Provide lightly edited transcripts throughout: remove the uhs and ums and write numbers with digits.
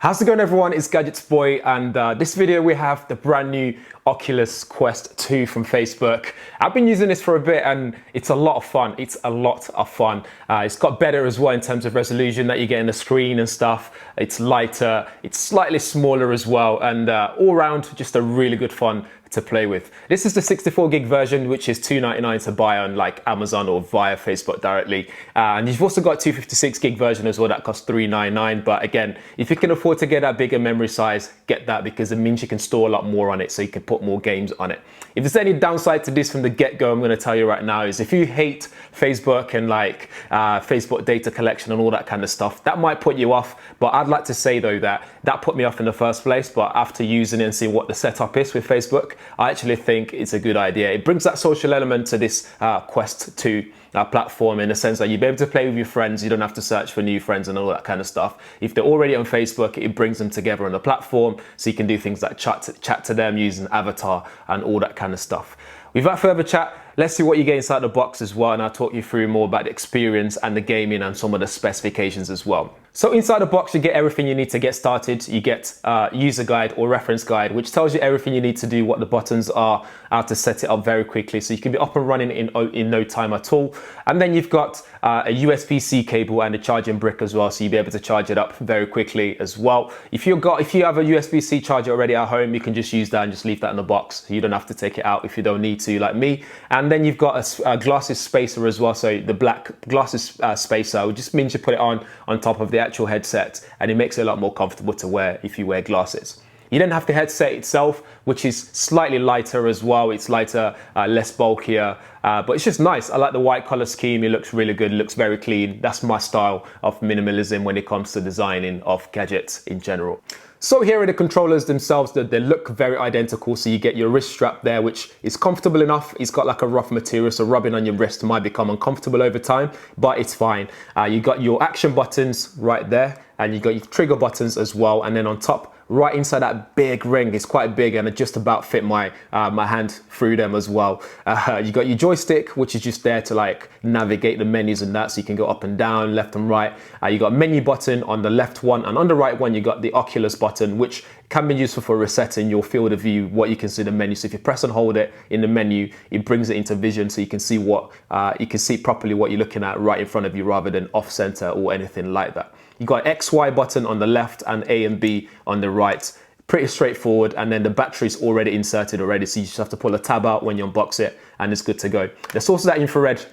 How's it going, everyone? It's GadgetsBoy, and this video we have the brand new Oculus Quest 2 from Facebook. I've been using this for a bit and it's a lot of fun. It's got better as well in terms of resolution that you get in the screen and stuff. It's lighter, it's slightly smaller as well, and all around just a really good fun to play with. This is the 64 gig version, which is $299 to buy on like Amazon or via Facebook directly. And you've also got 256 gig version as well that costs $399. But again, if you can afford to get that bigger memory size, get that, because it means you can store a lot more on it, so you can put more games on it. If there's any downside to this from the get-go, I'm going to tell you right now, is if you hate Facebook and like Facebook data collection and all that kind of stuff, that might put you off. But I'd like to say though that put me off in the first place. But after using it and seeing what the setup is with Facebook, I actually think it's a good idea. It brings that social element to this Quest 2 platform, in the sense that you'll be able to play with your friends. You don't have to search for new friends and all that kind of stuff. If they're already on Facebook, it brings them together on the platform, so you can do things like chat to them using avatar and all that kind of stuff. Without further chat, let's see what you get inside the box as well, and I'll talk you through more about the experience and the gaming and some of the specifications as well. So inside the box, you get everything you need to get started. You get user guide or reference guide, which tells you everything you need to do, what the buttons are, how to set it up very quickly, so you can be up and running in no time at all. And then you've got a USB-C cable and a charging brick as well, so you'll be able to charge it up very quickly as well. If you have a USB-C charger already at home, you can just use that and just leave that in the box, so you don't have to take it out if you don't need to, like me. And then you've got a glasses spacer as well, so the black glasses spacer, which just means you put it on top of the actual headset, and it makes it a lot more comfortable to wear if you wear glasses. You then have the headset itself, which is slightly lighter as well. It's lighter, less bulkier, but it's just nice. I like the white color scheme. It looks really good. It looks very clean. That's my style of minimalism when it comes to designing of gadgets in general. So here are the controllers themselves. They look very identical. So you get your wrist strap there, which is comfortable enough. It's got like a rough material, so rubbing on your wrist might become uncomfortable over time, but it's fine. You got your action buttons right there, and you got your trigger buttons as well. And then on top, right inside that big ring, it's quite big, and it just about fit my hand through them as well. You got your joystick, which is just there to like navigate the menus and that, so you can go up and down, left and right. You got a menu button on the left one, and on the right one you got the Oculus button, which can be useful for resetting your field of view, what you can see in the menu. So if you press and hold it in the menu, it brings it into vision, so you can see properly what you're looking at right in front of you, rather than off center or anything like that. You got XY button on the left and A and B on the right. Pretty straightforward, and then the battery's already inserted already, so you just have to pull a tab out when you unbox it and it's good to go. There's also that infrared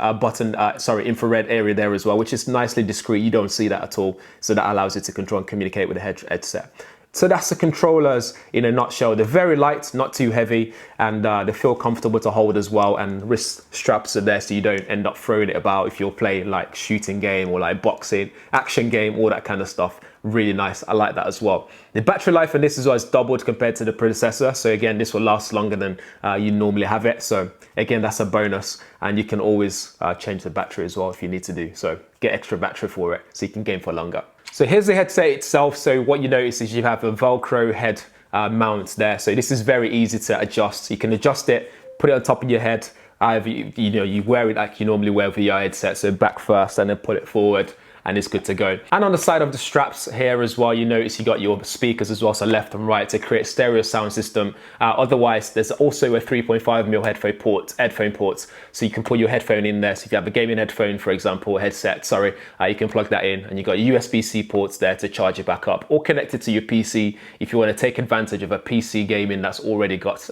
infrared area there as well, which is nicely discreet. You don't see that at all, so that allows you to control and communicate with the headset. So that's the controllers in a nutshell. They're very light, not too heavy, and they feel comfortable to hold as well. And wrist straps are there, so you don't end up throwing it about if you're playing like shooting game or like boxing, action game, all that kind of stuff. Really nice. I like that as well. The battery life on this as well is doubled compared to the predecessor. So again, this will last longer than you normally have it. So again, that's a bonus, and you can always change the battery as well if you need to do. So get extra battery for it, so you can game for longer. So here's the headset itself. So what you notice is you have a Velcro head mount there. So this is very easy to adjust. You can adjust it, put it on top of your head. Either you wear it like you normally wear a VR headset. So back first and then pull it forward, and it's good to go. And on the side of the straps here as well, you notice you got your speakers as well, so left and right, to create stereo sound system. Otherwise, there's also a 3.5mm headphone port, so you can put your headphone in there. So if you have a gaming headphone, for example, headset, you can plug that in, and you got USB-C ports there to charge it back up, or connect it to your PC if you want to take advantage of a PC gaming that's already got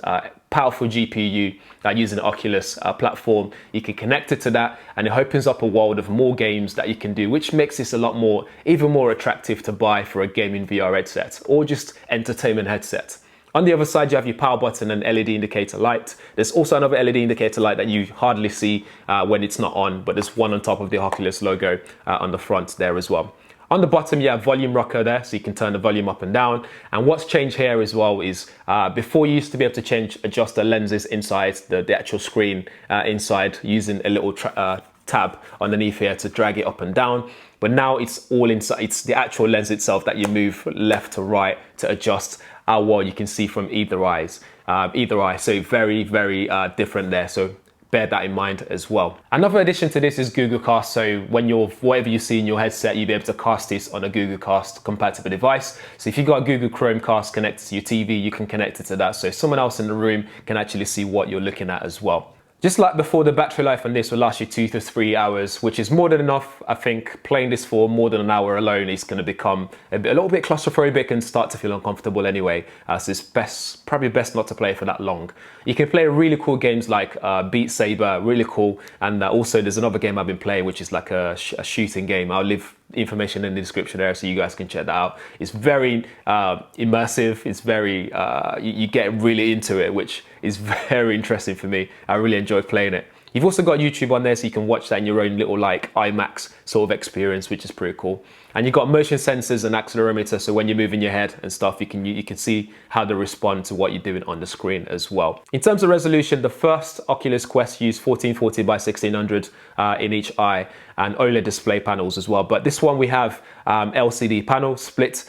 powerful GPU using the Oculus platform. You can connect it to that, and it opens up a world of more games that you can do, which makes this even more attractive to buy for a gaming VR headset or just entertainment headset. On the other side, you have your power button and LED indicator light. There's also another LED indicator light that you hardly see when it's not on, but there's one on top of the Oculus logo on the front there as well. On the bottom, you have volume rocker there, so you can turn the volume up and down. And what's changed here as well is before you used to be able to adjust the lenses inside the actual screen inside, using a little tab underneath here to drag it up and down. But now it's all inside. It's the actual lens itself that you move left to right to adjust how well you can see from either eye. So very, very different there. So bear that in mind as well. Another addition to this is Google Cast. So when whatever you see in your headset, you'll be able to cast this on a Google Cast compatible device. So if you've got a Google Chromecast connected to your TV, you can connect it to that. So someone else in the room can actually see what you're looking at as well. Just like before, the battery life on this will last you 2 to 3 hours, which is more than enough. I think playing this for more than an hour alone is going to become a little bit claustrophobic and start to feel uncomfortable anyway. So it's probably best not to play for that long. You can play really cool games like Beat Saber, really cool. And also there's another game I've been playing, which is like a shooting game. I'll leave information in the description there so you guys can check that out. It's very immersive. It's very, you get really into it, which is very interesting for me. I really enjoy playing it. You've also got YouTube on there, so you can watch that in your own little like IMAX sort of experience, which is pretty cool. And you've got motion sensors and accelerometer, so when you're moving your head and stuff, you can see how they respond to what you're doing on the screen as well. In terms of resolution, the first Oculus Quest used 1440 by 1600 in each eye, and OLED display panels as well. But this one we have LCD panel split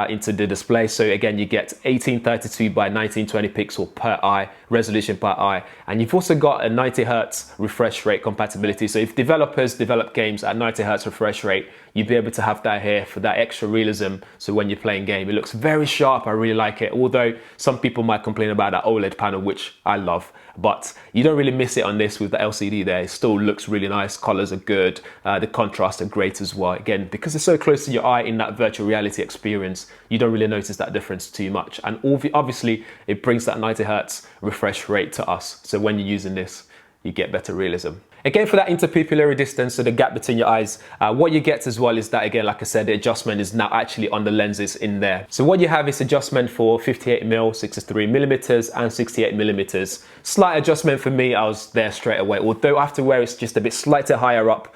into the display. So again, you get 1832 by 1920 pixel per eye, resolution per eye. And you've also got a 90 Hertz refresh rate compatibility. So if developers develop games at 90 Hertz refresh rate, you'd be able to have that here for that extra realism. So when you're playing game, it looks very sharp. I really like it. Although some people might complain about that OLED panel, which I love, but you don't really miss it on this with the LCD there. It still looks really nice. Colors are good. The contrast are great as well. Again, because it's so close to your eye in that virtual reality experience, you don't really notice that difference too much. And obviously it brings that 90 Hertz refresh rate to us. So when you're using this, you get better realism. Again, for that interpupillary distance, so the gap between your eyes, what you get as well is that, again, like I said, the adjustment is now actually on the lenses in there. So what you have is adjustment for 58mm, 63mm and 68mm. Slight adjustment for me, I was there straight away. Although I have to wear it's just a bit slightly higher up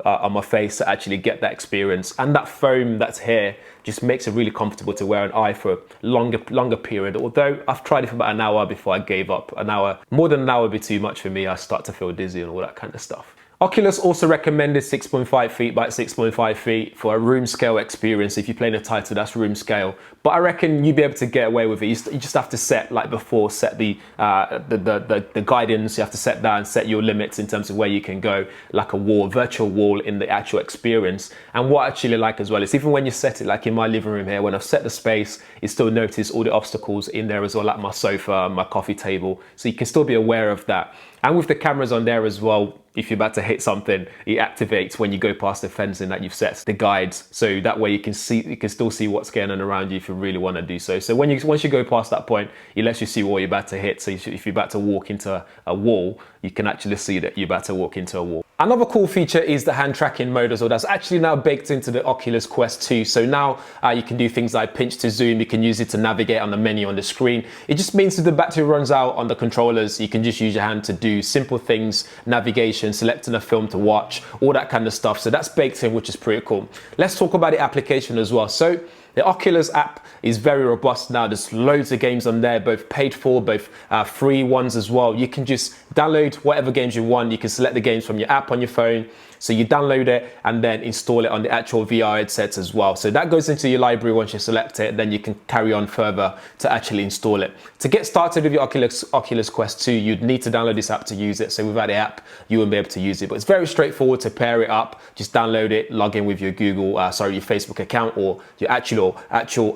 on my face to actually get that experience. And that foam that's here just makes it really comfortable to wear an eye for a longer period. Although I've tried it for about an hour before I gave up. An hour, more than an hour would be too much for me. I start to feel dizzy and all that kind of stuff. Oculus also recommended 6.5 feet by 6.5 feet for a room scale experience. If you're playing a title, that's room scale. But I reckon you'd be able to get away with it. You just have to set, like before, set the guidance. You have to set that and set your limits in terms of where you can go, like a wall, virtual wall in the actual experience. And what I actually like as well is even when you set it, like in my living room here, when I've set the space, you still notice all the obstacles in there as well, like my sofa, my coffee table. So you can still be aware of that. And with the cameras on there as well, if you're about to hit something, it activates when you go past the fencing that you've set the guides. So that way you can still see what's going on around you if you really want to do so. So once you go past that point, it lets you see what you're about to hit. So if you're about to walk into a wall, you can actually see that you're about to walk into a wall. Another cool feature is the hand tracking mode as well. That's actually now baked into the Oculus Quest 2. So now you can do things like pinch to zoom. You can use it to navigate on the menu on the screen. It just means if the battery runs out on the controllers, you can just use your hand to do simple things, navigation, selecting a film to watch, all that kind of stuff. So that's baked in, which is pretty cool. Let's talk about the application as well. So the Oculus app is very robust now. There's loads of games on there, both paid for, both free ones as well. You can just download whatever games you want. You can select the games from your app on your phone. So you download it and then install it on the actual VR headsets as well. So that goes into your library once you select it, then you can carry on further to actually install it. To get started with your Oculus Quest 2, you'd need to download this app to use it. So without the app, you won't be able to use it. But it's very straightforward to pair it up. Just download it, log in with your your Facebook account or your actual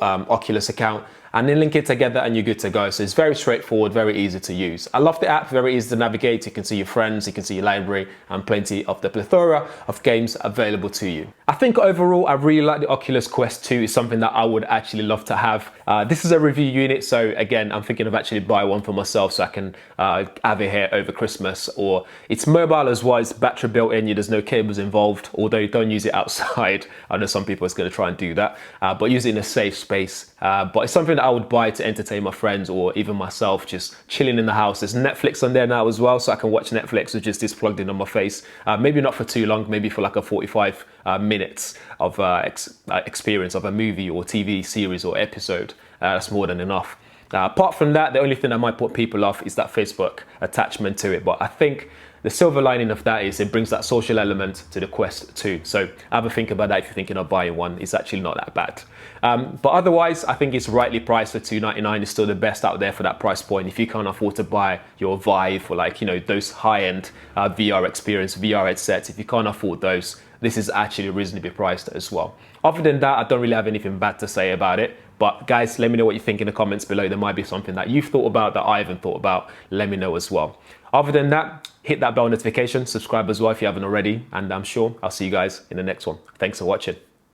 Oculus account, and then link it together and you're good to go. So it's very straightforward, very easy to use. I love the app, very easy to navigate. You can see your friends, you can see your library, and plenty of the plethora of games available to you. I think overall, I really like the Oculus Quest 2. It's something that I would actually love to have. This is a review unit, so again, I'm thinking of actually buying one for myself so I can have it here over Christmas. Or it's mobile as well, it's battery built in, there's no cables involved, although don't use it outside. I know some people are going to try and do that, but use it in a safe space. But it's something that I would buy to entertain my friends or even myself, just chilling in the house. There's Netflix on there now as well, so I can watch Netflix with just this plugged in on my face. Maybe not for too long, maybe for like a 45 minutes of experience of a movie or TV series or episode. That's more than enough. Apart from that, the only thing that might put people off is that Facebook attachment to it. But I think the silver lining of that is it brings that social element to the Quest 2. So have a think about that if you're thinking of buying one. It's actually not that bad. But otherwise, I think it's rightly priced for $299. It's still the best out there for that price point. If you can't afford to buy your Vive or like, you know, those high-end VR experience, VR headsets, if you can't afford those, this is actually reasonably priced as well. Other than that, I don't really have anything bad to say about it. But guys, let me know what you think in the comments below. There might be something that you've thought about that I haven't thought about. Let me know as well. Other than that, hit that bell notification, subscribe as well if you haven't already, and I'm sure I'll see you guys in the next one. Thanks for watching.